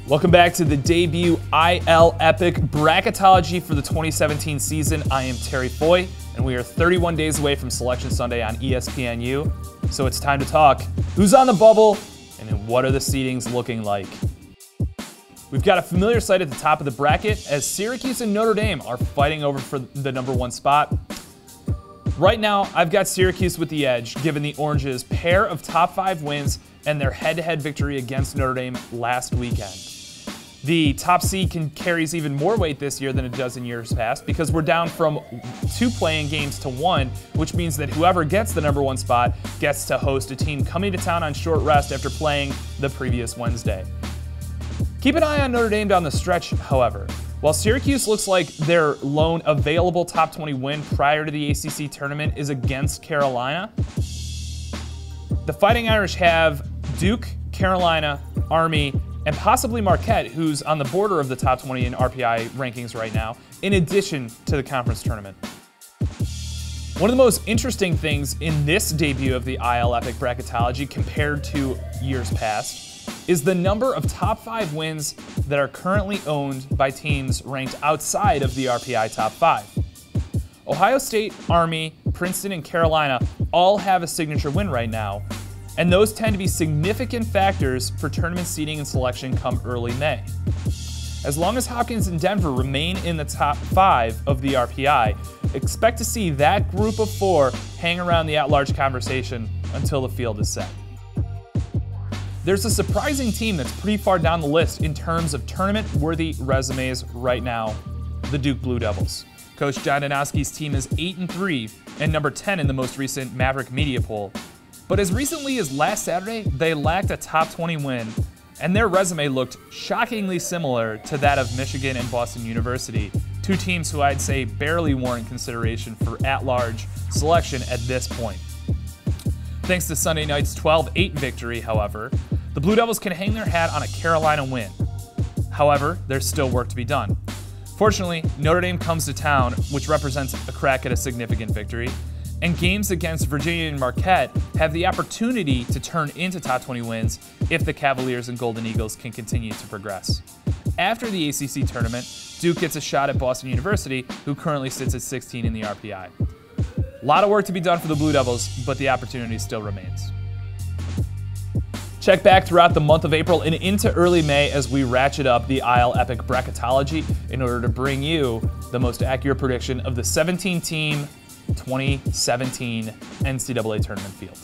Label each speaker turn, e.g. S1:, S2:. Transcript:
S1: Welcome back to the debut IL Epoch Bracketology for the 2017 season. I am Terry Foy, and we are 31 days away from Selection Sunday on ESPNU. So it's time to talk who's on the bubble and what are the seedings looking like. We've got a familiar sight at the top of the bracket as Syracuse and Notre Dame are fighting over for the #1 spot. Right now, I've got Syracuse with the edge, given the Oranges' pair of top 5 wins and their head-to-head victory against Notre Dame last weekend. The top seed carries even more weight this year than it does in years past because we're down from 2 playing games to 1, which means that whoever gets the #1 spot gets to host a team coming to town on short rest after playing the previous Wednesday. Keep an eye on Notre Dame down the stretch, however. While Syracuse looks like their lone available top 20 win prior to the ACC tournament is against Carolina, the Fighting Irish have Duke, Carolina, Army, and possibly Marquette, who's on the border of the top 20 in RPI rankings right now, in addition to the conference tournament. One of the most interesting things in this debut of the IL Epoch Bracketology compared to years past is the number of top 5 wins that are currently owned by teams ranked outside of the RPI top 5. Ohio State, Army, Princeton, and Carolina all have a signature win right now, and those tend to be significant factors for tournament seeding and selection come early May. As long as Hopkins and Denver remain in the top 5 of the RPI, expect to see that group of 4 hang around the at-large conversation until the field is set. There's a surprising team that's pretty far down the list in terms of tournament-worthy resumes right now, the Duke Blue Devils. Coach John Donowski's team is 8-3 and number 10 in the most recent Maverick Media poll. But as recently as last Saturday, they lacked a top 20 win, and their resume looked shockingly similar to that of Michigan and Boston University, 2 teams who I'd say barely warrant consideration for at-large selection at this point. Thanks to Sunday night's 12-8 victory, however, the Blue Devils can hang their hat on a Carolina win. However, there's still work to be done. Fortunately, Notre Dame comes to town, which represents a crack at a significant victory, and games against Virginia and Marquette have the opportunity to turn into top 20 wins if the Cavaliers and Golden Eagles can continue to progress. After the ACC tournament, Duke gets a shot at Boston University, who currently sits at 16 in the RPI. A lot of work to be done for the Blue Devils, but the opportunity still remains. Check back throughout the month of April and into early May as we ratchet up the IL Epoch Bracketology in order to bring you the most accurate prediction of the 17-team 2017 NCAA Tournament Field.